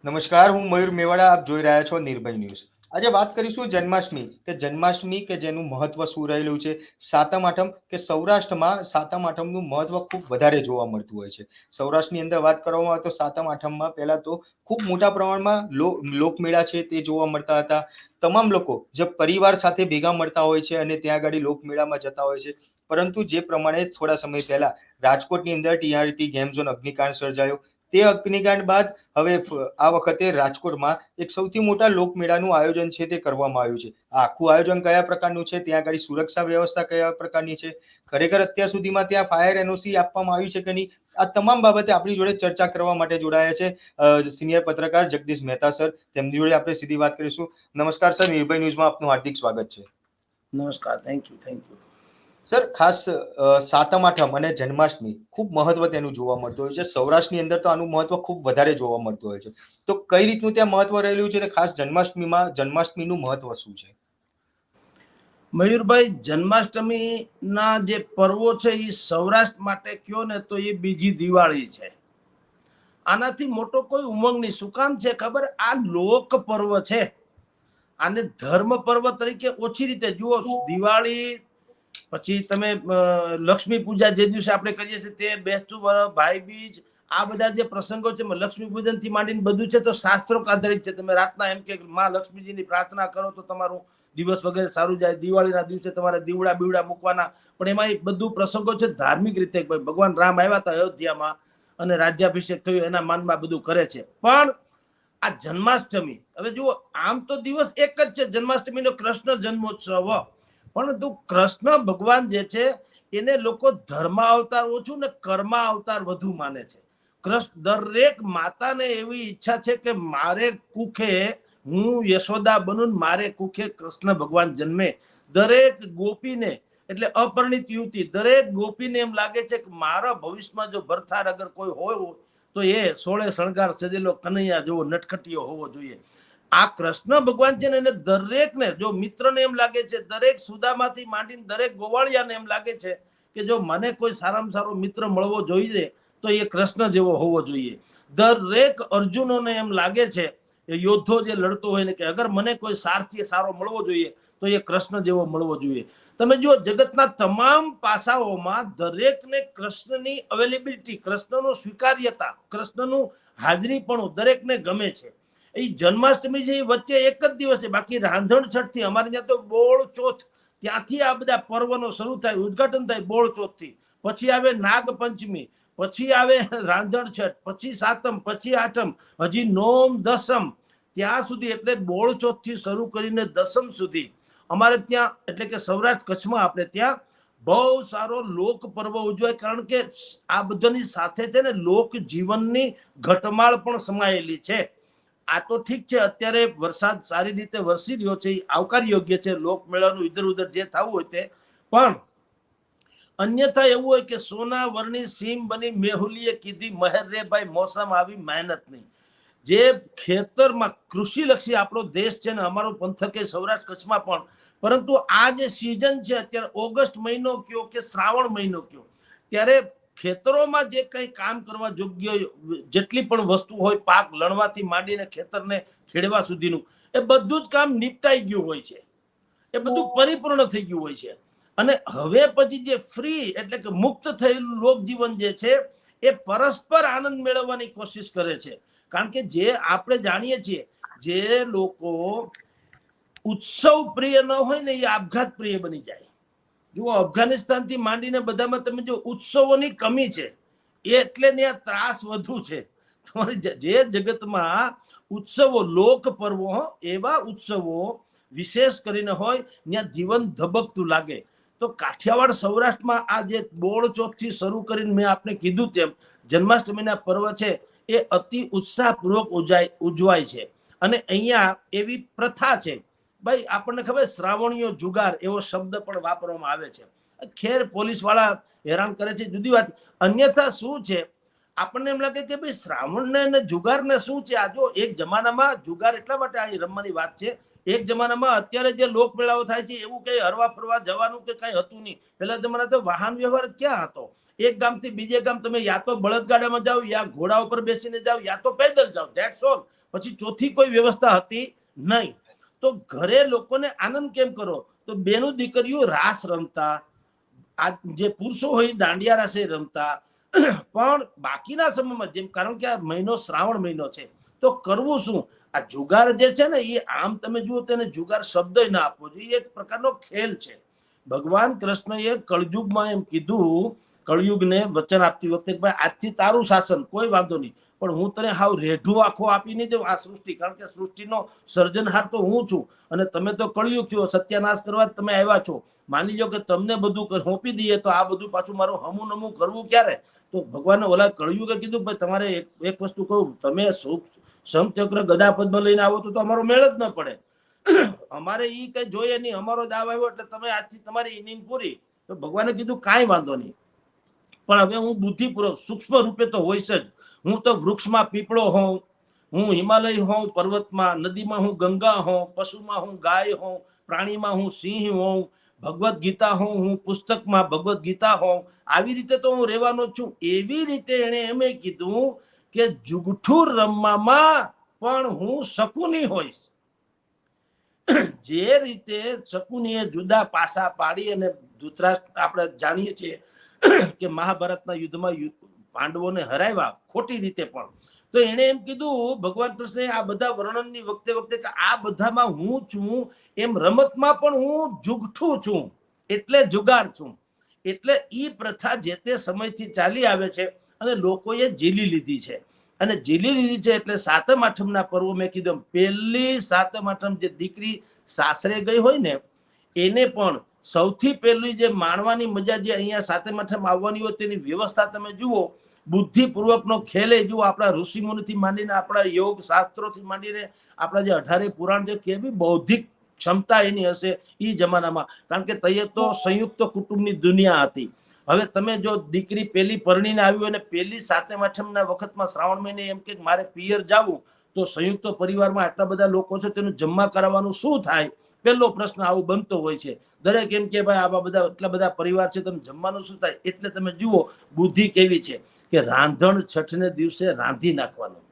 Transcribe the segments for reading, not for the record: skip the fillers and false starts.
નમસ્કાર, હું મયુર મેવાડા. આપ જોઈ રહ્યા છો નિર્ભય ન્યૂઝ. આજે વાત કરીશું જન્માષ્ટમી કે જેનું મહત્વ શું રહેલું છે. સાતમ આઠમ કે સૌરાષ્ટ્રમાં સાતમ આઠમનું મહત્વ ખૂબ વધારે જોવા મળતું હોય છે. સૌરાષ્ટ્રની અંદર વાત કરવામાં આવે તો સાતમ આઠમમાં પહેલા તો ખૂબ મોટા પ્રમાણમાં લોકમેળા છે તે જોવા મળતા હતા. તમામ લોકો જે પરિવાર સાથે ભેગા મળતા હોય છે અને ત્યાં આગળ લોકમેળામાં જતા હોય છે. પરંતુ જે પ્રમાણે થોડા સમય પહેલા રાજકોટની અંદર ટીઆરટી ગેમ ઝોન અગ્નિકાંડ સર્જાયો, તે અગ્નિકાંડ બાદ હવે આ વખતે રાજકોટમાં એક સૌથી મોટા લોકમેળાનું આયોજન છે તે કરવામાં આવ્યું છે. આ આખું આયોજન કયા પ્રકારનું છે, ત્યાં આગળ સુરક્ષા વ્યવસ્થા કયા પ્રકારની છે, ખરેખર અત્યાર સુધીમાં ત્યાં ફાયર એનઓસી આપવામાં આવી છે કે નહીં, આ તમામ બાબતે આપણી જોડે ચર્ચા કરવા માટે જોડાયા છે સિનિયર પત્રકાર જગદીશ મહેતા સર. તેમની જોડે આપણે સીધી વાત કરીશું. નમસ્કાર સર, નિર્ભય ન્યૂઝમાં આપનું હાર્દિક સ્વાગત છે. નમસ્કાર, થેન્ક યુ. સર, ખાસ સાતમ આઠમ અને જન્માષ્ટમી ખૂબ મહત્વ તેનું જોવા મળતું હોય છે. સૌરાષ્ટ્રની અંદર તો આનું મહત્વ ખૂબ વધારે જોવા મળતું હોય છે. તો કઈ રીતનું ત્યાં મહત્વ રહેલું છે અને ખાસ જન્માષ્ટમીનું મહત્વ શું છે? મયુરભાઈ, જન્માષ્ટમીના જે પર્વો છે એ સૌરાષ્ટ્ર માટે કયો ને તો એ બીજી દિવાળી છે. આનાથી મોટો કોઈ ઉમંગ નહીં. શું કામ છે ખબર? આ લોક પર્વ છે. આને ધર્મ પર્વ તરીકે ઓછી રીતે જુઓ. દિવાળી પછી તમે લક્ષ્મી પૂજા જે દિવસે આપણે કરીએ છીએ તે બેસતું વરસ, ભાઈ બીજ, આ બધા જે પ્રસંગો છે, લક્ષ્મી પૂજન થી માંડીને બધું છે તો શાસ્ત્રોક આધારિત છે. તમે રાતના એમ કે માં લક્ષ્મીજીની પ્રાર્થના કરો તો તમારું દિવસ વગેરે સારું જાય. દિવાળીના દિવસે તમારે દીવડા બીવડા મૂકવાના, પણ એમાં એ બધું પ્રસંગો છે ધાર્મિક રીતે. ભગવાન રામ આવ્યા હતા અયોધ્યામાં અને રાજ્યાભિષેક થયો એના માનમાં બધું કરે છે. પણ આ જન્માષ્ટમી, હવે જુઓ, આમ તો દિવસ એક જ છે જન્માષ્ટમીનો, કૃષ્ણ જન્મોત્સવ. પરંતુ કૃષ્ણ ભગવાન જે છે એને લોકો ધર્મ અવતાર ઓછું ને કર્મ અવતાર વધુ માને છે. કૃષ્ણ, દરેક માતાને એવી ઈચ્છા છે કે મારે કુખે હું યશોદા બનું, મારે કુખે કૃષ્ણ ભગવાન જન્મે. દરેક ગોપીને, એટલે અપરિણિત યુવતી, દરેક ગોપીને એમ લાગે છે કે મારા ભવિષ્યમાં જો ભરથાર અગર કોઈ હોય તો એ 16 શણગાર સજેલો કનૈયા જેવો નટખટીયો હોવો જોઈએ. આ કૃષ્ણ ભગવાન છે ને એને દરેકને, જો મિત્રને એમ લાગે છે, દરેક સુદામાંથી માંડીને દરેક ગોવાળિયાને એમ લાગે છે કે જો મને કોઈ સારામાં સારો મિત્ર મળવો જોઈએ તો એ કૃષ્ણ જેવો હોવો જોઈએ. દરેક અર્જુનોને એમ લાગે છે, યોદ્ધો જે લડતો હોય ને, કે અગર મને કોઈ સારથી સારો મળવો જોઈએ તો એ કૃષ્ણ જેવો મળવો જોઈએ. તમે જુઓ, જગતના તમામ પાસાઓમાં દરેકને કૃષ્ણની અવેલેબિલિટી, કૃષ્ણનું સ્વીકાર્યતા, કૃષ્ણનું હાજરી પણ દરેકને ગમે છે. એ જન્માષ્ટમી જે વચ્ચે એક જ દિવસ છે. બાકી રાંધણ છઠ થી, અમારે ત્યાં તો બોળ ચોથ, ત્યાંથી આ બધા પર્વનો શરૂ થાય, ઉદઘાટન થાય બોળ ચોથ થી. પછી આવે નાગ પંચમી, પછી આવે રાંધણ છઠ, પછી સાતમ, પછી આઠમ, હજી નોમ દસમ, ત્યાં સુધી, એટલે બોળ ચોથ થી શરૂ કરીને દસમ સુધી અમારે ત્યાં, એટલે કે સૌરાષ્ટ્ર કચ્છમાં આપણે ત્યાં બહુ સારો લોક પર્વ ઉજવાય. કારણ કે આ બધાની સાથે છે ને લોક જીવનની ઘટમાળ પણ સમાયેલી છે. આ તો ઠીક છે, અત્યારે વરસાદ સારી રીતે વરસી રહ્યો છે, આવકાર યોગ્ય છે, લોકમેળાનું ઇધર ઉધર જે થવું હોય તે. પણ અન્યથા એવું હોય કે સોના વર્ણી સીમ બની મેહુલીએ કીધી મહેર રે ભાઈ, મોસમ આવી મહેનત નહીં. જે ખેતરમાં કૃષિલક્ષી આપણો દેશ છે ને, અમારો પંથક એ સૌરાષ્ટ્ર કચ્છમાં પણ, પરંતુ આ જે સિઝન છે અત્યારે, ઓગસ્ટ મહિનો કયો કે શ્રાવણ મહિનો કયો, ત્યારે ખેતરોમાં જે કંઈ કામ કરવા યોગ્ય જેટલી પણ વસ્તુ હોય, પાક લણવાથી માંડીને ખેતરને ખેડવા સુધીનું, એ બધું જ કામ નિપટાઈ ગયું હોય છે. એ બધું પરિપૂર્ણ થઈ ગયું હોય છે. અને હવે પછી જે ફ્રી, એટલે કે મુક્ત થયેલું લોકજીવન જે છે એ પરસ્પર આનંદ મેળવવાની કોશિશ કરે છે. કારણ કે જે આપણે જાણીએ છીએ, જે લોકો ઉત્સવ પ્રિય ન હોય ને, એ આપઘાત પ્રિય બની જાય. જુઓ, અફઘાનિસ્તાન થી માંડીને બધામાં તમે જો ઉત્સવોની કમી છે, એટલે ત્યાં ત્રાસ વધુ છે. તમારી જે જગતમાં ઉત્સવો, લોક પર્વો, એવા ઉત્સવો વિશેષ કરીને હોય ત્યાં જીવન ધબકતું લાગે. તો કાઠિયાવાડ સૌરાષ્ટ્રમાં આ જે બોળ ચોથ થી શરૂ કરીને મેં આપને કીધું તેમ જન્માષ્ટમીના પર્વ છે એ અતિ ઉત્સાહપૂર્વક ઉજવાય છે. અને અહીંયા એવી પ્રથા છે, ભાઈ આપણને ખબર, શ્રાવણીયો જુગાર એવો શબ્દ પણ વાપરવામાં આવે છે. ખેર પોલીસ વાળા હેરાન કરે છે, જુદી વાત. અન્યથા શું છે, આપણને એમ લાગે કે ભાઈ શ્રાવણ ને જુગાર ને શું છે. આ જો એક જમાનામાં જુગાર એટલા માટે અહીં રમવાની વાત છે, એક જમાનામાં અત્યારે જે લોકમેળાઓ થાય છે એવું કઈ હરવા ફરવા જવાનું કે કઈ હતું નહીં. પેલા જમાના તો વાહન વ્યવહાર ક્યાં હતો? એક ગામથી બીજે ગામ તમે યા તો બળદગાડામાં જાઓ, યા ઘોડા ઉપર બેસીને જાઓ, યા તો પેદલ જાઓ, ધેટ્સ ઓલ. પછી ચોથી કોઈ વ્યવસ્થા હતી નહીં. તો ઘરે લોકોને આનંદ કેમ કરો? તો બેનું દીકરીઓ રાસ રમતા, આ જે પુરુષો હોય દાંડિયા રાસે રમતા, પણ બાકીના સમયમાં જેમ, કારણ કે આ મહિનો શ્રાવણ મહિનો છે, તો કરવું શું? આ જુગાર જે છે ને, એ આમ તમે જુઓ તેને જુગાર શબ્દ ના આપવો જોઈએ, એક પ્રકારનો ખેલ છે. ભગવાન કૃષ્ણએ કળયુગમાં એમ કીધું, કળયુગને વચન આપતી વખતે, ભાઈ આજથી તારું શાસન, કોઈ વાંધો નહીં, પણ હું તને હાવ રેઢું આખો આપી નહીં દઉં આ સૃષ્ટિ, કારણ કે સૃષ્ટિનો સર્જનહાર તો હું છું, અને તમે તો કળયુગ છો, સત્યાનાશ કરવા તમે આવ્યા છો. માની લો કે તમને બધું સોંપી દઈએ, તો આ બધું પાછું મારું હમું નમું કરવું ક્યારે? તો ભગવાન ઓલા કળયુગે કીધું, ભાઈ તમારે એક વસ્તુ કહું, તમે સમચક્ર ગદા પદ્મ લઈને આવો તો અમારો મેળ જ ન પડે. અમારે ઈ કઈ જોઈએ નહીં, અમારો દાવ આવ્યો એટલે તમે આજથી તમારી ઇનિંગ પૂરી. તો ભગવાને કીધું કાંઈ વાંધો નહીં, પણ હવે હું બુદ્ધિપૂર્વક સૂક્ષ્મ રૂપે તો હોઈશ જ. હું તો વૃક્ષમાં પીપળો હોઉં, હું હિમાલય હોઉં, પર્વતમાં, નદીમાં હું ગંગા હોઉં, પશુમાં હું ગાય હોઉં, પ્રાણીમાં હું સિંહ હોઉં, ભગવદ્ ગીતા હોઉં, હું પુસ્તકમાં ભગવદ્ ગીતા હોઉં, આવી રીતે તો હું રહેવાનો છું. એવી રીતે એને એમ કીધું કે જુગઠુર રમવામાં પણ હું શકુની હોઈશ. જે રીતે શકુનીએ જુદા પાસા પાડી અને ધૃતરાષ્ટ્ર, આપણે જાણીએ છીએ કે મહાભારતના યુદ્ધમાં પાંડવોને હરાવ્યા ખોટી રીતે, પણ તો એને એમ કીધું ભગવાન કૃષ્ણએ આ બધા વર્ણનની વખતે કે આ બધામાં હું છું, એમ રમતમાં પણ હું જુગઠું છું, એટલે જુગાર છું. એટલે ઈ પ્રથા જે તે સમયથી ચાલી આવે છે અને લોકોએ ઝીલી લીધી છે. અને ઝીલી લીધી છે એટલે સાતમ આઠમના પર્વ, મેં કીધું પહેલી સાતમ આઠમ જે દીકરી સાસરે ગઈ હોય ને, એને પણ સૌથી પહેલી જે માણવાની મજા જે અહીંયા સાતમ આઠમ આવવાની હોય, તેની વ્યવસ્થા તમે જુઓ, બુદ્ધિપૂર્વકનો ખેલે જુઓ. આપણા ઋષિ મુનિથી માંડીને, આપણા યોગ શાસ્ત્રોથી માંડીને, આપણા જે 18 પુરાણ છે, કેવી બૌદ્ધિક ક્ષમતા એની હશે એ જમાનામાં, કારણ કે તૈયે તો સંયુક્ત કુટુંબની દુનિયા હતી. હવે તમે જો દીકરી પેલી પરણીને આવી હોય ને પેલી સાતમ આઠમના વખતમાં શ્રાવણ મહિને એમ કે મારે પિયર જાવું, તો સંયુક્ત પરિવારમાં આટલા બધા લોકો છે, તેનું જમવા કરાવવાનું શું થાય? પહેલો પ્રશ્ન આવો બનતો હોય છે. દરેક એમ કે ભાઈ આવા બધા એટલા બધા પરિવાર છે, તમે જમવાનું શું થાય? એટલે તમે જુઓ બુદ્ધિ કેવી છે કે રાંધણ છઠને દિવસે રાંધી નાખવાનું,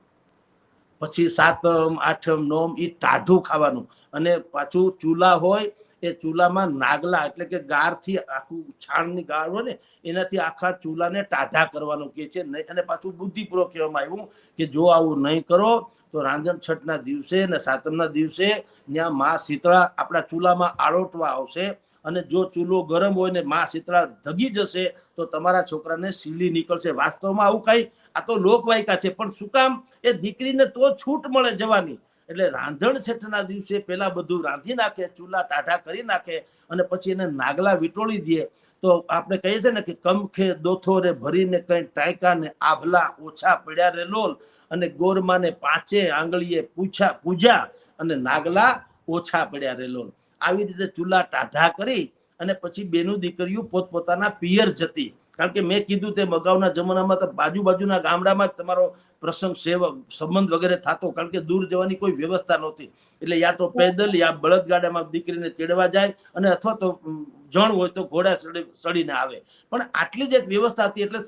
પછી સાતમ આઠમ નોમ એ ટાઢું ખાવાનું, અને પાછું ચૂલા હોય એ ચૂલામાં નાગલા એટલે કે ગારથી, આખું છાણની ગાળ હોય ને એનાથી આખા ચૂલાને ટાઢા કરવાનું કે છે. અને પાછું બુદ્ધિપૂર્વક કહેવામાં આવ્યું કે જો આવું નહીં કરો તો રાંધણ છઠના દિવસે ને સાતમના દિવસે ત્યાં માં શીતળા આપણા ચૂલામાં આળોટવા આવશે, અને જો ચૂલો ગરમ હોય ને માં શીતળા ધગી જશે તો તમારા છોકરાને સીલી નીકળશે. વાસ્તવમાં આવું કઈ, આ તો લોકવાયકા છે, પણ શું કામ? એ દીકરીને તો છૂટ મળે જવાની. એટલે રાંધણ છઠના દિવસે પેલા બધું રાંધી નાખે, ચૂલા ટાઢા કરી નાખે, અને પછી એને નાગલા વિટોળી દે. તો આપણે કહીએ છીએ ને કે કમખે દોથોરે ભરીને કઈ ટાયકા ને આભલા ઓછા પડ્યા રે લોલ, અને ગોરમાને 5 આંગળીએ પૂજા અને નાગલા ઓછા પડ્યા રે લોલ. આવી રીતે ચૂલા ટાઢા કરી અને પછી બેનું દીકરીઓ પોતપોતાના પિયર જતી. કારણ કે મેં કીધું તેમ અગાઉના જમાનામાં તો બાજુના ગામડામાં જ તમારો પ્રસંગ સંબંધ વગેરે થતો, કારણ કે દૂર જવાની કોઈ વ્યવસ્થા નહોતી. એટલે યા તો પેદલ યા બળદગાડામાં દીકરીને તેડવા જાય, અને અથવા તો જણ હોય તો ઘોડા ચડીને આવે. પણ આટલી જ એક વ્યવસ્થા હતી. એટલે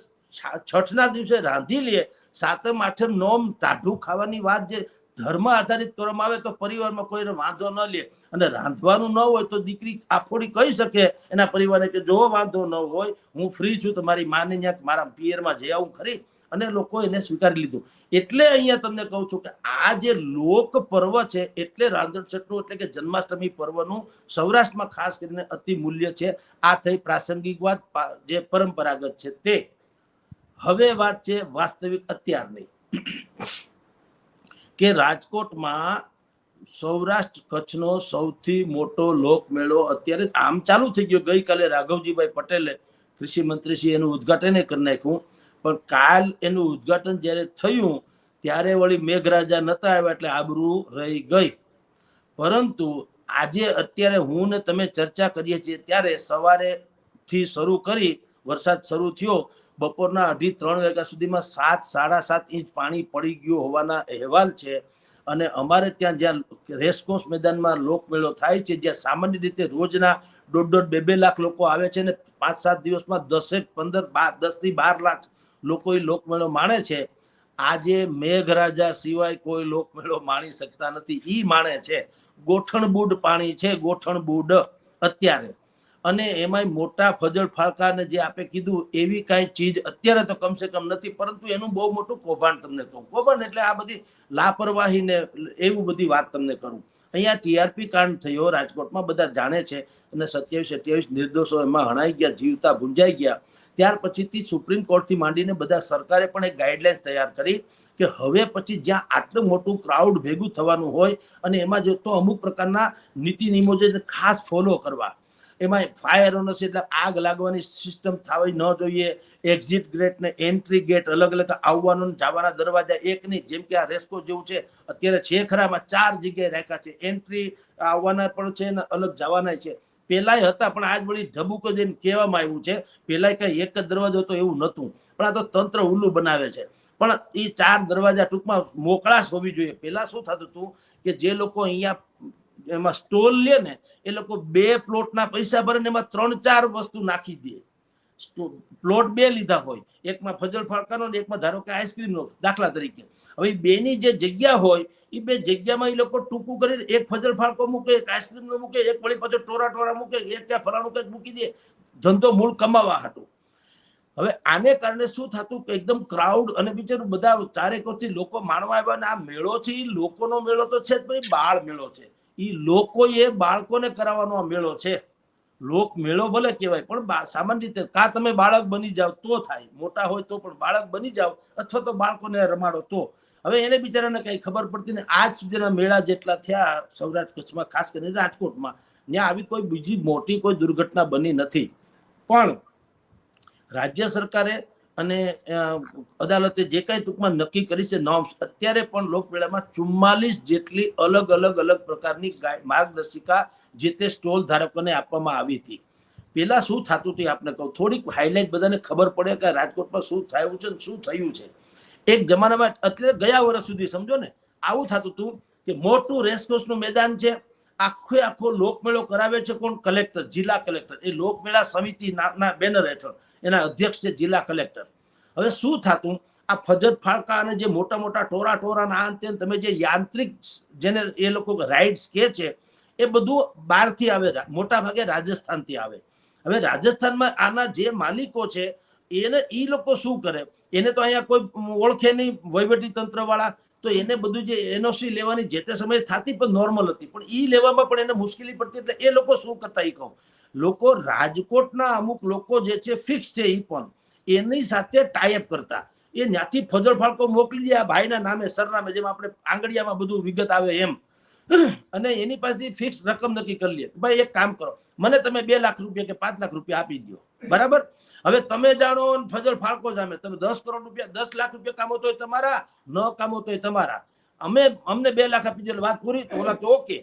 છઠના દિવસે રાંધી લે, સાતમ આઠમ નોમ ટાઢું ખાવાની વાત જે ધર્મ આધારિત કરવામાં આવે તો પરિવારમાં કોઈને વાંધો ન લે, અને રાંધવાનું ન હોય તો દીકરી આફોડી કહી શકે એના પરિવારને કે જો વાંધો ન હોય, હું ફ્રી છું, તમારી માને ત્યાં મારા પિયરમાં જઈ આવું ખરી. અને લોકો એને સ્વીકારી લીધું. એટલે અહીંયા તમને કહું છું કે આ જે લોક પર્વ છે, એટલે રાંધણ છઠનું એટલે કે જન્માષ્ટમી પર્વનું સૌરાષ્ટ્રમાં ખાસ કરીને અતિ મૂલ્ય છે. આ થઈ પ્રાસંગિક વાત, જે પરંપરાગત છે તે. હવે વાત છે વાસ્તવિક અત્યારની, કે રાજકોટમાં સૌરાષ્ટ્ર કચ્છનો સૌથી મોટો લોકમેળો અત્યારે આમ ચાલુ થઈ ગયો. ગઈકાલે રાઘવજીભાઈ પટેલે, કૃષિ મંત્રી શ્રી, એનું ઉદઘાટન કરી નાખ્યું. પણ કાલ એનું ઉદઘાટન જ્યારે થયું ત્યારે વળી મેઘરાજા નતા આવ્યા, એટલે આબરૂ રહી ગઈ. પરંતુ આજે અત્યારે હું ને તમે ચર્ચા કરીએ છીએ ત્યારે સવારે થી શરૂ કરી વરસાદ શરૂ થયો, બપોરના 2:30 વાગ્યા સુધીમાં 7-7.5 ઇંચ પાણી પડી ગયું હોવાના અહેવાલ છે. અને અમારે ત્યાં જ્યાં રેસકોર્સ મેદાનમાં લોકમેળો થાય છે, જ્યાં સામાન્ય રીતે રોજના 1.5-2 લાખ લોકો આવે છે, ને 5-7 દિવસમાં 10 થી 12 લાખ લોકો એ લોકમેળો માણે છે. આજે મેઘરાજા સિવાય કોઈ લોકમેળો માણી શકતા નથી. ઈ માણે છે. ગોઠણબૂડ પાણી છે, ગોઠણબૂડ અત્યારે. અને એમાંય મોટા ફજળ ફાળકાને જે આપે કીધું એવી કાંઈ ચીજ અત્યારે તો કમસે કમ નથી. પરંતુ એનું બહુ મોટું કૌભાંડ તમને કહું. કૌભાંડ એટલે આ બધી લાપરવાહી ને એવું બધી વાત તમને કરું. અહીંયા ટીઆરપી કાંડ થયો રાજકોટમાં, બધા જાણે છે. અને 27-28 નિર્દોષો એમાં હણાઈ ગયા, જીવતા ભૂંજાઈ ગયા. ત્યાર પછીથી સુપ્રીમ કોર્ટથી માંડીને બધા સરકારે પણ એક ગાઈડલાઇન્સ તૈયાર કરી કે હવે પછી જ્યાં આટલું મોટું ક્રાઉડ ભેગું થવાનું હોય અને એમાં જો તો અમુક પ્રકારના નીતિ નિયમો જે ખાસ ફોલો કરવા. એમાં ફાયર ઓનર્સ એટલે આગ લાગવાની સિસ્ટમ થવી ન જોઈએ. એક્ઝિટ ગેટ ને એન્ટ્રી ગેટ અલગ અલગ, આવવાનો જવાના દરવાજા એક નહીં. જેમ કે આ રેસ્કો જેવું છે અત્યારે છે ખરામાં 4 જગ્યાએ રાખ્યા છે. એન્ટ્રી આવવાના પણ છે ને અલગ જવાના છે. પેલાય હતા પણ આજ વળી ઢબુકો જઈને કહેવામાં આવ્યું છે. પેલા કઈ એક જ દરવાજો હતો એવું નહોતું, પણ આ તો તંત્ર ઉલ્લુ બનાવે છે. પણ એ 4 દરવાજા ટૂંકમાં મોકળાશ હોવી જોઈએ. પેલા શું થતું હતું કે જે લોકો અહીંયા એમાં સ્ટોલ લે ને એ લોકો 2 પ્લોટના પૈસા ભરે ને એમાં 3-4 વસ્તુ નાખી દે. પ્લોટ 2 લીધા હોય, એકમાં ફજલ ફાળકાનો ને એકમાં ધારો કે આઈસ્ક્રીમનો દાખલા તરીકે. હવે બેની જે જગ્યા હોય એ 2 જગ્યામાં એ લોકો ટૂંકું કરીને એક ફજલ ફાળકો મૂકે, એક આઈસ્ક્રીમનો મૂકે, એક વળી પાછો ટોરા મૂકે, એક ક્યાં ફલાણું કંઈક મૂકી દે, ધંધો મૂળ કમાવા હાટું. હવે આને કારણે શું થતું કે એકદમ ક્રાઉડ અને બિચારું બધા ચારેકોરથી લોકો માણવા આવ્યા. અને આ મેળો છે એ લોકોનો મેળો તો છે જ, ભાઈ બાળ મેળો છે. એ લોકોએ બાળકોને કરાવવાનો આ મેળો છે. લોક મેળો ભલે કહેવાય પણ સામાન્ય રીતે કા તમે બાળક બની જાવ તો થાય, મોટા હોય તો પણ બાળક બની જાવ અથવા તો બાળકોને રમાડો તો. હવે એને બિચારાને કઈ ખબર પડતી ને. આજ સુધીના મેળા જેટલા થયા સૌરાષ્ટ્ર કચ્છમાં, ખાસ કરીને રાજકોટમાં, ત્યાં આવી કોઈ બીજી મોટી કોઈ દુર્ઘટના બની નથી. પણ રાજ્ય સરકારે અને અદાલતે જે કઈ ટૂંકમાં નક્કી કરી છે નોર્મ્સ, અત્યારે પણ લોકમેળામાં 44 જેટલી અલગ અલગ પ્રકારની માર્ગદર્શિકા જે તે સ્ટોલ ધારકોને આપવામાં આવી હતી. પેલા શું થતું હતું આપને કહું, થોડીક હાઇલાઇટ બધાને ખબર પડે કે રાજકોટમાં શું થયું છે શું થયું છે. એક જમાનામાં એટલે ગયા વર્ષ સુધી સમજો ને આવું થતું હતું કે મોટું રેસકોર્સનું મેદાન છે, આખો લોકમેળો કરાવે છે કોણ? કલેક્ટર, જિલ્લા કલેક્ટર. એ લોકમેળા સમિતિ નામના બેનર હેઠળ એના અધ્યક્ષ છે જિલ્લા કલેક્ટર. હવે શું થતું, આ ફજત ફાળકા અને જે મોટા મોટા ટોરા ના અંતે તમે જે યાંત્રિક જેને એ લોકો રાઇડ્સ કે છે એ બધું બહારથી આવે, મોટા ભાગે રાજસ્થાનથી આવે. હવે રાજસ્થાનમાં આના જે માલિકો છે એને ઈ લોકો શું કરે, એને તો અહીંયા કોઈ ઓળખે નહીં વહીવટી તંત્ર વાળા, તો એને બધું જે એનઓસી લેવાની જે તે સમયે થતી પણ નોર્મલ હતી, પણ ઈ લેવામાં પણ એને મુશ્કેલી પડતી. એટલે એ લોકો શું કરતા એ કહું, લોકો રાજકોટના અમુક લોકો જે છે ફિક્સ છે એ પણ એની સાથે ટાઈઅપ કરતા. એ ત્યાંથી ફજલ ફાળકો મોકલી દે આ ભાઈના નામે સરનામે, જેમ આપણે આંગળીયામાં બધું વિગત આવે એમ, અને એની પાસેથી ફિક્સ રકમ નક્કી કરી લે. ભાઈ એક કામ કરો, મને તમે 2 લાખ રૂપિયા કે 5 લાખ રૂપિયા આપી દો, બરાબર. હવે તમે જાણો ફજલ ફાળકો જામે, તમે 10 કરોડ રૂપિયા 10 લાખ રૂપિયા કામો તો તમારા, ન કામો તો તમારા. અમને 2 લાખ આપી દો, વાત પૂરી. તો ઓલા કે ઓકે.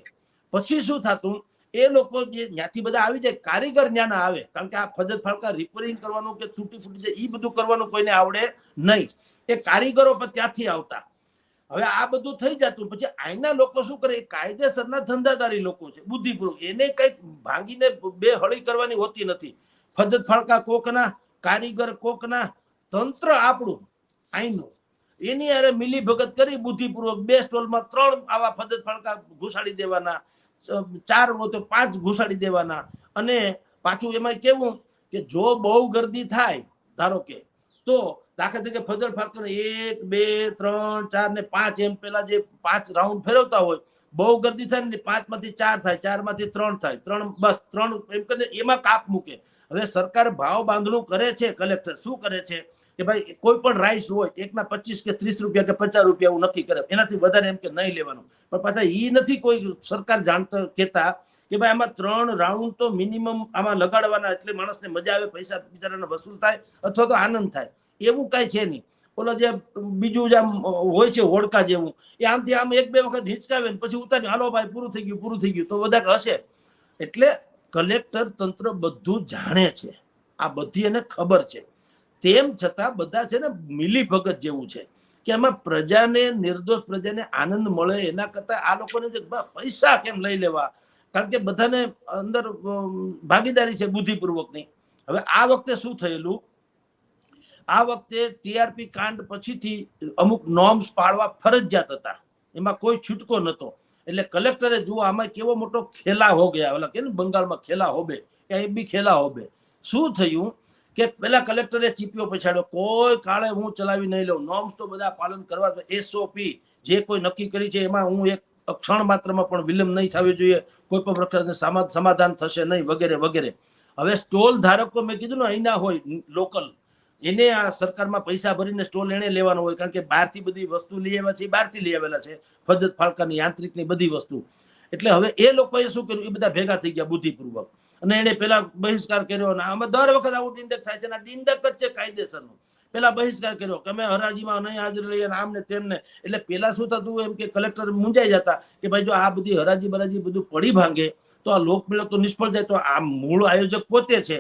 પછી શું થતું, એ લોકો જે ત્યાંથી બધા આવી જાય, કારીગર ન્યાના આવે, કારણ કે આ ફજત ફાળકા રિપેરિંગ કરવાનું કે તૂટી ફૂટી જાય એ બધું કરવાનું કોઈને આવડે નહીં. એ કારીગરો પણ ત્યાંથી આવતા. હવે આ બધું થઈ જતું પછી અહીંના લોકો શું કરે, કાયદેસરના ધંધાદારી લોકો છે, બુદ્ધિપૂર્વક. એને કઈક ભાંગીને 2 હળી કરવાની હોતી નથી. ફજત ફાળકા કોકના, કારીગર કોકના, તંત્ર આપણું અહીંનું. એની અરે મિલી ભગત કરી બુદ્ધિપૂર્વક 2 સ્ટોલમાં 3 આવા ફજત ફાળકા ઘુસાડી દેવાના, 4 હોય તો 5 ઘુસાડી દેવાના. અને પાછું એમાં કેવું કે જો બહુ ગર્દી થાય ધારો કે, તો દાખલા તરીકે ફજલ ફાળકા 1 2 3 4 ને 5 એમ પેલા જે 5 રાઉન્ડ ફેરવતા હોય, બહુ ગર્દી થાય ને 5 માંથી 4 થાય, 4 માંથી 3 થાય, 3 બસ 3 એમ કરીને એમાં કાપ મૂકે. હવે સરકાર ભાવ બાંધણું કરે છે, કલેક્ટર શું કરે છે કે ભાઈ કોઈ પણ રાઈસ હોય એકના 25 કે 30 રૂપિયા કે 50 રૂપિયા એવું નક્કી કરે, એનાથી વધારે એમ કે નહીં લેવાનું. પણ પાછા ઈ નથી કોઈ સરકાર જાણતા કેતા કે ભાઈ આમાં 3 રાઉન્ડ તો મિનિમમ આમાં લગાડવાના, એટલે માણસને મજા આવે, પૈસા બિચારાને વસૂલ થાય અથવા તો આનંદ થાય. એવું કઈ છે નહીં. ઓલો જે બીજું જે હોય છે હોડકા જેવું, એ આમથી આમ 1-2 વખત હિંચકાવે ને પછી ઉતારી, હાલો ભાઈ પૂરું થઈ ગયું તો બધા હશે. એટલે કલેક્ટર તંત્ર બધું જાણે છે, આ બધી એને ખબર છે. તેમ છતાં બધા છે ને મિલી ભગત જેવું છે કે એમાં પ્રજાને, નિર્દોષ પ્રજાને આનંદ મળે એના કરતા આ લોકોને પૈસા કેમ લઈ લેવા, કારણ કે બધાને અંદર ભાગીદારી છે બુદ્ધિપૂર્વકની. હવે આ વખતે શું થયેલું, આ વખતે ટીઆરપી કાંડ પછીથી અમુક નોર્મ્સ પાળવા ફરજિયાત હતા, એમાં કોઈ છૂટકો નહોતો. એટલે કલેક્ટરે જુઓ આમાં કેવો મોટો ખેલા હો ગયા, ઓલા કે ને બંગાળમાં ખેલા હોબે, એ બી ખેલા હોબે. શું થયું કે પેલા કલેક્ટરે ચીપિયો પછાડ્યો, કોઈ કાળે હું ચલાવી નહીં લઉં, નોર્મ્સ તો બધા પાલન કરવા, એસઓપી જે કોઈ નક્કી કરી છે એમાં હું એક ક્ષણ માત્રમાં પણ વિલંબ નહીં થવી જોઈએ, કોઈ પણ પ્રકારનું સમાધાન થશે નહીં, વગેરે વગેરે. હવે સ્ટોલ ધારકો મેં કીધું ને અહીંના હોય લોકલ, એને આ સરકારમાં પૈસા ભરીને સ્ટોલ એને લેવાનો હોય, કારણ કે બહારથી બધી વસ્તુ લઈ આવ્યા છે, બહારથી લઈ આવેલા છે, ફજત ફાળકાની યાંત્રિકની બધી વસ્તુ. એટલે હવે એ લોકોએ શું કર્યું, એ બધા ભેગા થઈ ગયા બુદ્ધિપૂર્વક, અને એને પેલા બહિષ્કાર કર્યો. અને આમાં દર વખત આવું ડિંડક થાય છે, ડિંડક જ છે કાયદેસરનું. પેલા બહિષ્કાર કર્યો કે અમે હરાજીમાં નહીં હાજર લઈએ, આમ ને તેમને. એટલે પેલા શું થતું એમ કે કલેક્ટર મૂંઝાઈ જતા કે ભાઈ જો આ બધી હરાજી બરાજી બધું પડી ભાંગે તો આ લોકમેળો તો નિષ્ફળ જાય. તો આ મૂળ આયોજક પોતે છે,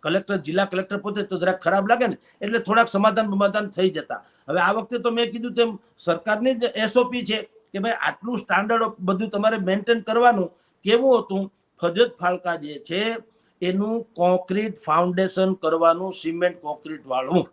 કલેક્ટર, જિલ્લા કલેક્ટર પોતે, તો જરાક ખરાબ લાગે ને, એટલે થોડાક સમાધાન થઈ જતા. હવે આ વખતે તો મેં કીધું તેમ સરકારની જ એસઓપી છે કે ભાઈ આટલું સ્ટાન્ડર્ડ બધું તમારે મેન્ટેન કરવાનું. કેવું હતું, ફજત ફાળકા જે છે એનું કોન્ક્રીટ ફાઉન્ડેશન કરવાનું, સિમેન્ટ કોન્ક્રીટ વાળું,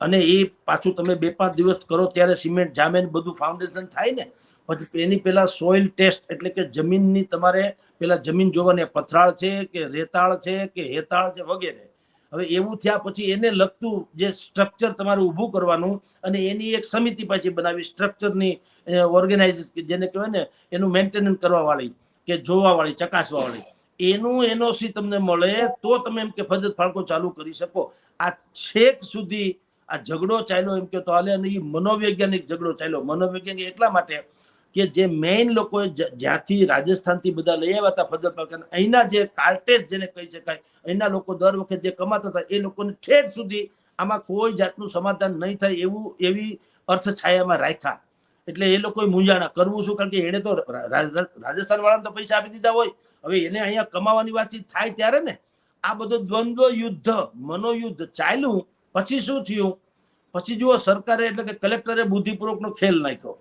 અને એ પાછું તમે 2-5 દિવસ કરો ત્યારે સિમેન્ટ જામે ને બધું ફાઉન્ડેશન થાય ને. પછી એની પેલા સોઇલ ટેસ્ટ, એટલે કે જમીનની તમારે પેલા જમીન જોવાની, પથરાળ છે કે રેતાળ છે કે હેતાળ છે વગેરે. હવે એવું થયા પછી એને લગતું જે સ્ટ્રક્ચર તમારે ઊભું કરવાનું, અને એની એક સમિતિ પાછી બનાવી સ્ટ્રક્ચરની ઓર્ગેનાઇઝ, જેને કહેવાય ને એનું મેન્ટેનન્સ કરવા વાળી, કે જોવા વાળી, ચકાસવા વાળી, એનું એનઓસી તમને મળે તો તમે એમ કે ફજત ફાળકો ચાલુ કરી શકો. આ છેક સુધી આ ઝઘડો ચાલ્યો એમ કે તો હાલે. અને એ મનોવૈજ્ઞાનિક ઝઘડો ચાલ્યો. મનોવૈજ્ઞાનિક એટલા માટે કે જે મેઇન લોકોએ જ્યાંથી રાજસ્થાનથી બધા લઈ આવ્યા હતા ફજત ફાળકા, અહીંના જે કાર્ટેજ જેને કહી શકાય, અહીંના લોકો દર વખત જે કમાતા હતા એ લોકોને ઠેઠ સુધી આમાં કોઈ જાતનું સમાધાન નહીં થાય એવી અર્થછાયામાં રાખ્યા. એટલે એ લોકોએ મૂંઝાણા, કરવું શું, કારણ કે એને તો રાજસ્થાન વાળાને તો પૈસા આપી દીધા હોય, હવે એને અહીંયા કમાવાની વાતચીત થાય ત્યારે ને. આ બધો દ્વંદ્વ યુદ્ધ, મનોયુદ્ધ ચાલ્યું. પછી શું થયું, પછી જુઓ સરકારે, એટલે કે કલેક્ટરે બુદ્ધિપૂર્વકનો ખેલ નાખ્યો.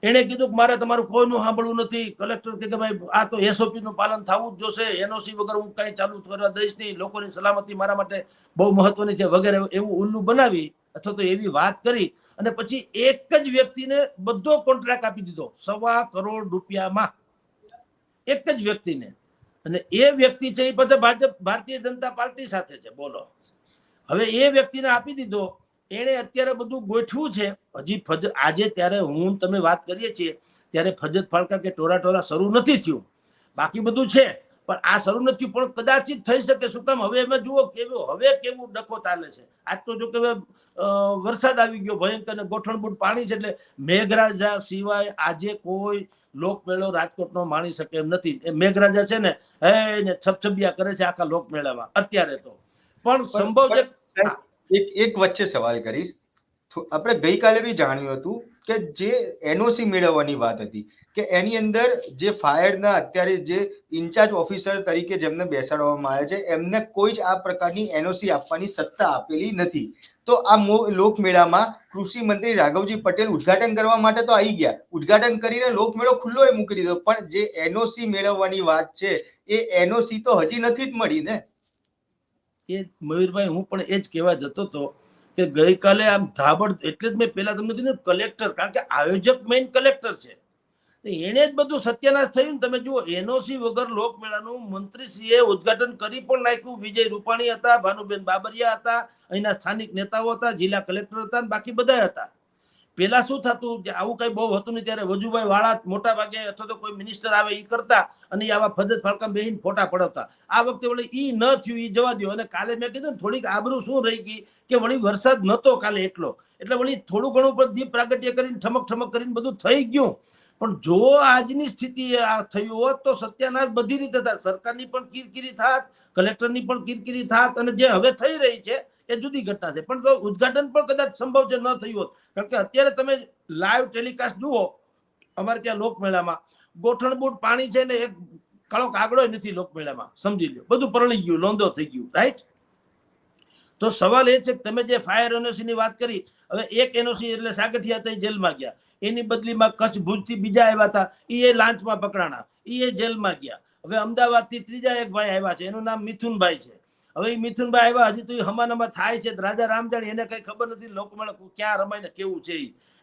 એને કીધું કે મારે તમારું કોઈનું સાંભળવું નથી. કલેક્ટર કે ભાઈ આ તો એસઓપી નું પાલન થવું જ જોશે, એનઓસી વગર હું કઈ ચાલુ કરવા દઈશ નહીં, લોકોની સલામતી મારા માટે બહુ મહત્વની છે વગેરે, એવું ઉલ્લુ બનાવી અથવા તો એવી વાત કરી. અને પછી એક જ વ્યક્તિને બધો કોન્ટ્રાક્ટ આપી દીધો, ₹1.25 કરોડ રૂપિયામાં, એક જ વ્યક્તિને. અને એ વ્યક્તિ છે એ પછી ભાજપ, ભારતીય જનતા પાર્ટી સાથે છે. બોલો, હવે એ વ્યક્તિને આપી દીધો, એને અત્યારે બધું ગોઠવું છે. હજી આજે ત્યારે હું તમે વાત કરીએ છીએ ત્યારે ફજત ફાળકા કે ટોરા શરૂ નથી થયું, બાકી બધું છે, પણ આ શરૂ નથી. પણ કદાચિત થઈ શકે. શું કામ, હવે એમાં જુઓ કેવું ડખો ચાલે છે. આજ તો જો કે વરસાદ આવી ગયો ભયંકર, ને ગોઠણબૂટ પાણી છે, એટલે મેઘરાજા સિવાય આજે કોઈ લોકમેળો રાજકોટનો માણી શકે એમ નથી. એ મેઘરાજા છે ને એને છબછબિયા કરે છે આખા લોકમેળામાં અત્યારે તો. પણ સંભવ છે. એક વચ્ચે સવાલ કરીશ. આપણે ગઈકાલે બી જાણ્યું હતું કે જે એનઓસી મેળવવાની વાત હતી, કે એની અંદર જે ફાયરના અત્યારે જે ઇન્ચાર્જ ઓફિસર તરીકે જેમને બેસાડવામાં આવ્યા છે, એમને કોઈ જ આ પ્રકારની એનઓસી આપવાની સત્તા આપેલી નથી. તો આ લોકમેળામાં કૃષિ મંત્રી રાઘવજી પટેલ ઉદઘાટન કરવા માટે તો આવી ગયા, ઉદઘાટન કરીને લોકમેળો ખુલ્લો એ મૂકી દીધો, પણ જે એનઓસી મેળવવાની વાત છે એ એનઓસી તો હજી નથી જ મળી ને. એ મયુરભાઈ, હું પણ એ જ કહેવા જતો હતો કે ગઈકાલે આમ ધાબડ, એટલે જ મેં પેલા તમને કીધું કલેક્ટર, કારણ કે આયોજક મેઇન કલેક્ટર છે, એને જ બધું સત્યાનાશ થયું ને. તમે જુઓ, એનઓસી વગર લોકમેળાનું મંત્રીશ્રીએ ઉદઘાટન કરી પણ નાખ્યું. વિજય રૂપાણી હતા, ભાનુબેન બાબરિયા હતા, અહીંના સ્થાનિક નેતાઓ હતા, જિલ્લા કલેક્ટર હતા, બાકી બધા હતા. પેલા શું થતું કે આવું કઈ બહુ હતું નહીં, ત્યારે વજુભાઈ વાળા મોટા ભાગે અથવા તો કોઈ મિનિસ્ટર આવે એ કરતા, અને આવા ફજત ફાળકા બેહીને ફોટા પડાવતા. આ વખતે વળી ઈ ન થયું, ઈ જવા દો. અને કાલે મેં કીધું ને થોડીક આબરૂ શું રહી ગઈ કે વળી વરસાદ નતો કાલે એટલો, એટલે વળી થોડું ઘણું પર દીપ પ્રાગટ્ય કરીને ઠમક કરીને બધું થઈ ગયું. પણ જો આજની સ્થિતિ આ થયું હોત તો સત્યાનાશ બધી રીતે થાત. સરકારની પણ કિરકિરી થાત, કલેક્ટરની પણ કિરકિરી થાત, અને જે હવે થઈ રહી છે એ જુદી ઘટના છે. પણ તો ઉદઘાટન પણ કદાચ સંભવ છે ન થયું હોત, કારણ કે અત્યારે તમે લાઈવ ટેલિકાસ્ટ જુઓ અમારે ત્યાં લોકમેળામાં, ગોઠણબૂટ પાણી છે ને એક કાળો કાગડો નથી લોકમેળામાં, સમજી લો, બધું પરળી ગયું, લોંધો થઈ ગયું. રાઈટ? તો સવાલ એ છે કે તમે જે ફાયર એનઓસી ની વાત કરી, હવે એક એનઓસી એટલે સાગઠિયા થઈ જેલમાં ગયા, એની બદલીમાં કચ્છ ભુજથી બીજા આવ્યા હતા, એ લાંચમાં પકડાણા, એ જેલમાં ગયા. હવે અમદાવાદથી ત્રીજા એક ભાઈ આવ્યા છે, એનું નામ મિથુનભાઈ છે. હવે મિથુનભાઈ આવ્યા, હજી તો એ હમાનામાં થાય છે, રાજા રામજાણી એને કઈ ખબર નથી લોકમેળો ક્યાં રમાય ને કેવું છે.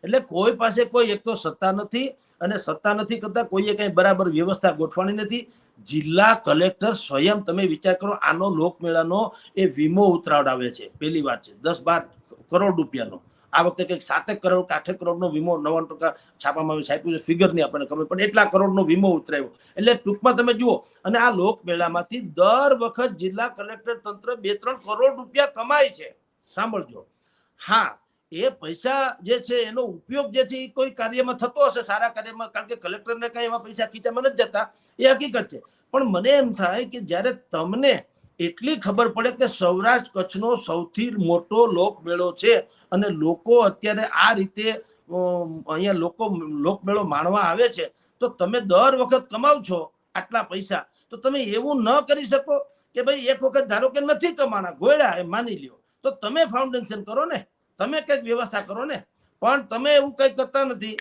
એટલે કોઈ પાસે કોઈ એક તો સત્તા નથી, અને સત્તા નથી કરતા કોઈએ કઈ બરાબર વ્યવસ્થા ગોઠવાની નથી. જિલ્લા કલેક્ટર સ્વયં તમે વિચાર કરો, આનો લોકમેળાનો એ વીમો ઉતરાવડાવે છે. પેલી વાત છે 10-12 કરોડ રૂપિયાનો. આ વખતે કંઈક 7 કરોડ 8 કરોડનો વીમો 99% છાપામાં છાપ્યું છે, ફિગર નહીં આપણને ખબર, પણ એટલા કરોડનો વીમો ઉતરાવ્યો. એટલે ટૂંકમાં તમે જુઓ, અને આ લોકમેળામાંથી દર વખત જિલ્લા કલેક્ટર તંત્ર 2-3 કરોડ રૂપિયા કમાય છે. સાંભળજો, હા, એ પૈસા જે છે એનો ઉપયોગ જે છે એ કોઈ કાર્યમાં થતો હશે, સારા કાર્યમાં, કારણ કે કલેક્ટરને કઈ એવા પૈસા ખીચામાં નથી જતા, એ હકીકત છે. પણ મને એમ થાય કે જ્યારે તમને એટલી ખબર પડે કે સૌરાષ્ટ્ર કચ્છનો સૌથી મોટો લોકમેળો છે, અને લોકો અત્યારે આ રીતે અહીંયા લોકમેળો માણવા આવે છે, તો તમે દર વખત કમાવ છો આટલા પૈસા, તો તમે એવું ન કરી શકો કે ભાઈ એક વખત ધારો કે નથી કમાણા, ગોળ્યા એ માની લ્યો, તો તમે ફાઉન્ડેશન કરો ને, તમે કંઈક વ્યવસ્થા કરો ને. પણ તમે એવું કંઈ કરતા નથી.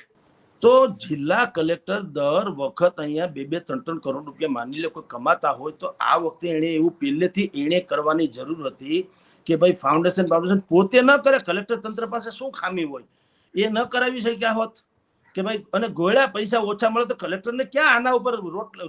તો જિલ્લા કલેક્ટર દર વખત અહીંયા 2-3 કરોડ રૂપિયા માની લે કોઈ કમાતા હોય, તો આ વખતે એને એવું પહેલેથી એને કરવાની જરૂર હતી કે ભાઈ ફાઉન્ડેશન પોતે ન કરે. કલેક્ટર તંત્ર પાસે શું ખામી હોય, એ ન કરાવી શક્યા હોત કે ભાઈ, અને ગોળ્યા પૈસા ઓછા મળે તો કલેક્ટરને ક્યાં આના ઉપર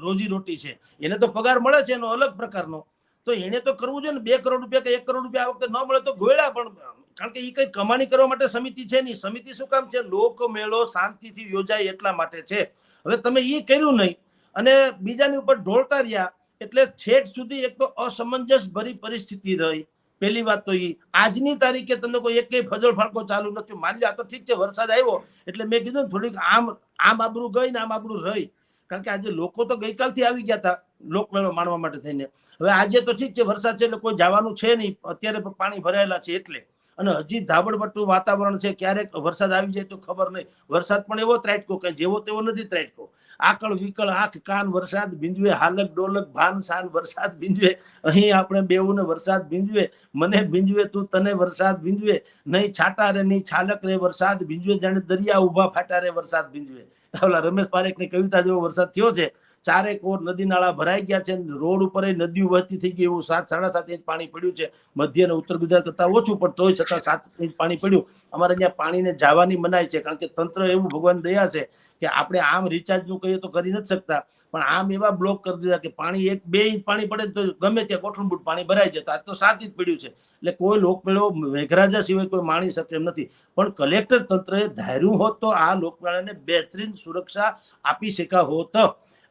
રોજી રોટી છે? એને તો પગાર મળે છે એનો અલગ પ્રકારનો, તો એને તો કરવું જોઈએ ને. 2 કરોડ રૂપિયા કે 1 કરોડ રૂપિયા આ વખતે ન મળે તો ગોળ્યા, પણ કારણ કે એ કઈ કમાણી કરવા માટે સમિતિ છે નહીં. સમિતિ શું કામ છે? લોકમેળો શાંતિથી યોજાય એટલા માટે છે. હવે તમે એ કર્યું નહીં અને બીજાની ઉપર ઢોળતા રહ્યા, એટલે છેટ સુધી એક તો અસમંજસ ભરી પરિસ્થિતિ રહી. પહેલી વાત તો એ આજની તારીખે તમને કોઈ એક ફજળ ફાળકો ચાલુ નથી. માની લો આ તો ઠીક છે, વરસાદ આવ્યો એટલે મેં કીધું થોડીક આમ આબરૂ ગઈ ને આમ આબરૂ રહી, કારણ કે આજે લોકો તો ગઈકાલથી આવી ગયા હતા લોકમેળો માણવા માટે થઈને. હવે આજે તો ઠીક છે, વરસાદ છે એટલે કોઈ જવાનું છે નહીં, અત્યારે પાણી ભરાયેલા છે એટલે, અને હજી ધાબડબટ્ટું વાતાવરણ છે, ક્યારેક વરસાદ આવી જાય તો ખબર નહીં. વરસાદ પણ એવો ત્રાટકો કે જેવો તેવો નથી ત્રાટકો. આકળ વિકળ આંખ કાન વરસાદ ભીંજવે, હાલક ડોલક ભાન સાન વરસાદ ભીંજવે. અહીં આપણે બેઉને વરસાદ ભીંજવે, મને ભીંજવે તું તને વરસાદ ભીંજવે, નહીં છાટા રે નહીં છાલક રે વરસાદ ભીંજવે, જાણે દરિયા ઉભા ફાટા રે વરસાદ ભીંજવે. ઓલા રમેશ પારેખની કવિતા જેવો વરસાદ થયો છે. 4 કોર નદી નાળા ભરાઈ ગયા છે, રોડ ઉપર નદીઓ વહેતી થઈ ગઈ, એવું 7-7.5 ઇંચ પાણી પડ્યું છે. મધ્ય અને ઉત્તર ગુજરાત કરતા ઓછું, પણ તોય છતાં 7 ઇંચ પાણી પડ્યું. અમારે અહીંયા પાણીને જવાની મનાય છે, કારણ કે તંત્ર એવું ભગવાન દયા છે કે આપણે આમ રિચાર્જનું કહીએ તો કરી નથી શકતા, પણ આમ એવા બ્લોક કરી દીધા કે પાણી 1-2 ઇંચ પાણી પડે તો ગમે ત્યાં ગોઠણબૂટ પાણી ભરાઈ જતા. આજ તો 7 ઇંચ પડ્યું છે. એટલે કોઈ લોકમેળો મેઘરાજા સિવાય કોઈ માણી શકે એમ નથી. પણ કલેક્ટર તંત્રએ ધાર્યું હોત તો આ લોકમેળાને બહેતરીન સુરક્ષા આપી શક્યા હોત.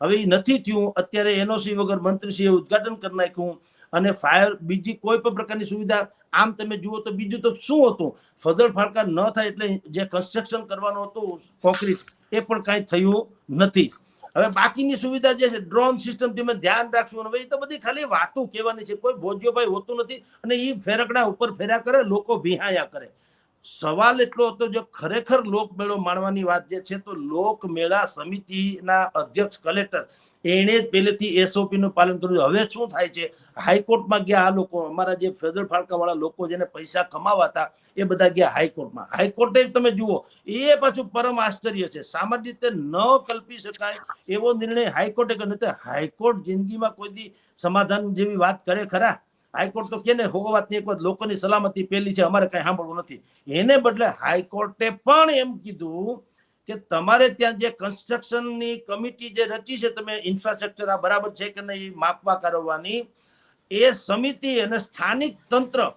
હવે એ નથી થયું. અત્યારે એનઓસી વગર મંત્રીશ્રીએ ઉદઘાટન કરી નાખ્યું, અને ફાયર બીજી કોઈ પણ પ્રકારની સુવિધા આમ તમે જુઓ તો બીજું તો શું હતું, ફજળ ફાળકા ન થાય એટલે જે કન્સ્ટ્રક્શન કરવાનું હતું કોન્ક્રીટ, એ પણ કાંઈ થયું નથી. હવે બાકીની સુવિધા જે છે ડ્રોન સિસ્ટમ તમે ધ્યાન રાખશું. હવે એ તો બધી ખાલી વાતો કહેવાની છે, કોઈ ભોજ્યોભાઈ હોતું નથી, અને એ ફેરકડા ઉપર ફેર્યા કરે, લોકો ભિહાયા કરે. સવાલ એટલો હતો, જો ખરેખર લોકમેળો માણવાની વાત જે છે, તો લોકમેળા સમિતિના અધ્યક્ષ કલેક્ટર એણે જ પહેલેથી SOP નું પાલન કર્યું. હવે શું થાય છે, હાઈકોર્ટમાં ગયા આ લોકો, અમારા જે ફેડરલ ફાળકા વાળા લોકો જેને પૈસા કમાવા હતા એ બધા ગયા હાઈકોર્ટમાં. હાઈકોર્ટે તમે જુઓ, એ પાછું પરમ આશ્ચર્ય છે, સામાન્ય રીતે ન કલ્પી શકાય એવો નિર્ણય હાઈકોર્ટે કર્યો. હાઈકોર્ટ જિંદગીમાં કોઈ દી સમાધાન જેવી વાત કરે ખરા? હાઈકોર્ટ તો કે ને હો વાતની એક વાત, લોકોની સલામતી પહેલી છે, અમારે કઈ સાંભળવું નથી. એને બદલે હાઈકોર્ટે પણ એમ કીધું કે તમારે ત્યાં જે કન્સ્ટ્રક્શનની કમિટી જે રચી છે, તમે ઇન્ફ્રાસ્ટ્રક્ચર આ બરાબર છે કે નહીં માપવા કરવાની, એ સમિતિ અને સ્થાનિક તંત્ર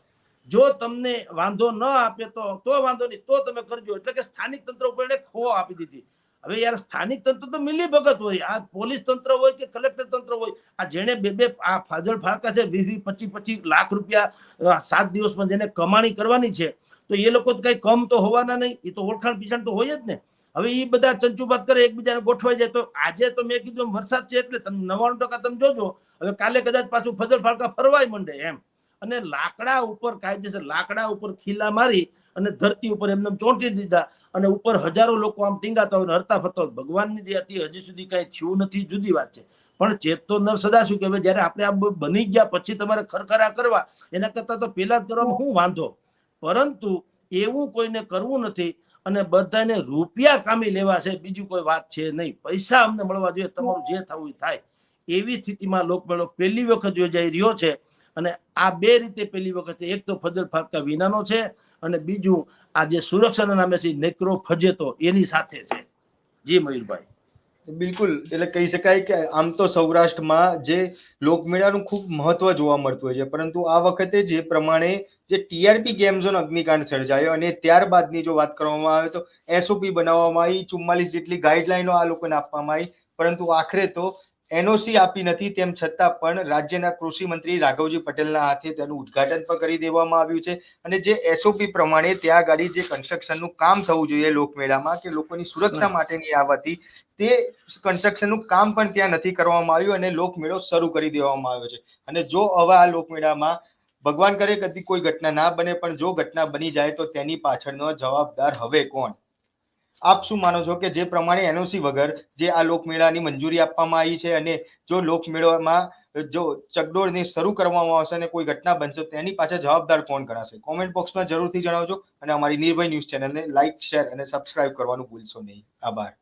જો તમને વાંધો ન આપે તો વાંધો નહીં, તો તમે કરજો. એટલે કે સ્થાનિક તંત્ર ઉપર ખો આપી દીધી. હવે યાર, સ્થાનિક તંત્ર તો મિલી ભગત હોય, આ પોલીસ તંત્ર હોય કે કલેક્ટર તંત્ર હોય, આ જેને બે આ ફાજલ ફાળકા છે 20-25 લાખ રૂપિયા 7 દિવસમાં જેને કમાણી કરવાની છે, તો એ લોકો કઈ કમ તો હોવાના નહીં, એ તો ઓળખાણ પીછાણ તો હોય જ ને. હવે એ બધા ચંચુબાત કરે, એકબીજાને ગોઠવાઈ જાય. તો આજે તો મેં કીધું વરસાદ છે એટલે 99% તમે જોજો, હવે કાલે કદાચ પાછું ફજલ ફાળકા ફરવાય મંડે એમ. અને લાકડા ઉપર કાયદેસર લાકડા ઉપર ખીલા મારી અને ધરતી ઉપર એમને ચોંટી દીધા, અને ઉપર હજારો લોકો આમ ટીંગાતા હોય, હરતા ફરતા હોય. ભગવાનની દયાથી હજી સુધી કઈ થયું નથી, જુદી વાત છે, પણ ચેત તો નર સદા શું કે જયારે આપણે આ બની ગયા પછી તમારે ખરખરા કરવા, એના કરતા તો પેલા જ કરવામાં શું વાંધો. પરંતુ એવું કોઈને કરવું નથી, અને બધાને રૂપિયા કામી લેવા છે, બીજું કોઈ વાત છે નહીં. પૈસા અમને મળવા જોઈએ, તમારું જે થવું થાય. એવી સ્થિતિમાં લોકમેળો પહેલી વખત યોજાઈ રહ્યો છે, અને આ બે રીતે પેલી વખતે એક તો ફજલ ફાટકા વિનાનો છે અને બીજું આ જે સુરક્ષાના નામે છે નેકરો ફજેતો એની સાથે છે. જી મયુરભાઈ. બિલકુલ, એટલે કહી શકાય કે આમ તો સૌરાષ્ટ્રમાં જે લોકમેળાનું ખૂબ મહત્વ જોવા મળતું હોય છે, પરંતુ આ વખતે જે પ્રમાણે જે ટીઆરપી ગેમ ઝોન અગ્નિકાંડ સર્જાયો અને ત્યારબાદની જો વાત કરવામાં આવે તો એસઓપી બનાવવામાં આવી, 44 જેટલી ગાઈડલાઈનો આ લોકોને આપવામાં આવી, પરંતુ આખરે તો એનઓસી આપી નથી. તેમ છતાં પણ રાજ્યના કૃષિ મંત્રી રાઘવજી પટેલના હાથે તેનું ઉદ્ઘાટન પણ કરી દેવામાં આવ્યું છે. અને જે એસઓપી પ્રમાણે ત્યાં ગાડી જે કન્સ્ટ્રક્શનનું કામ થવું જોઈએ લોકમેળામાં, કે લોકોની સુરક્ષા માટેની આ હતી, તે કન્સ્ટ્રક્શનનું કામ પણ ત્યાં નથી કરવામાં આવ્યું અને લોકમેળો શરૂ કરી દેવામાં આવ્યો છે. અને જો હવે આ લોકમેળામાં ભગવાન કરે કદી કોઈ ઘટના ના બને, પણ જો ઘટના બની જાય તો તેની પાછળનો જવાબદાર હવે કોણ? આપ શું માનો છો કે જે પ્રમાણે એનઓસી વગર જે આ લોકમેળાની મંજૂરી આપવામાં આવી છે અને જો લોકમેળામાં જો ચકડોળને શરૂ કરવામાં આવશે અને કોઈ ઘટના બનશે તેની પાછળ જવાબદાર કોણ ગણાશે? કોમેન્ટ બોક્સમાં જરૂરથી જણાવજો અને અમારી નિર્ભય ન્યૂઝ ચેનલને લાઇક, શેર અને સબસ્ક્રાઇબ કરવાનું ભૂલશો નહીં. આભાર.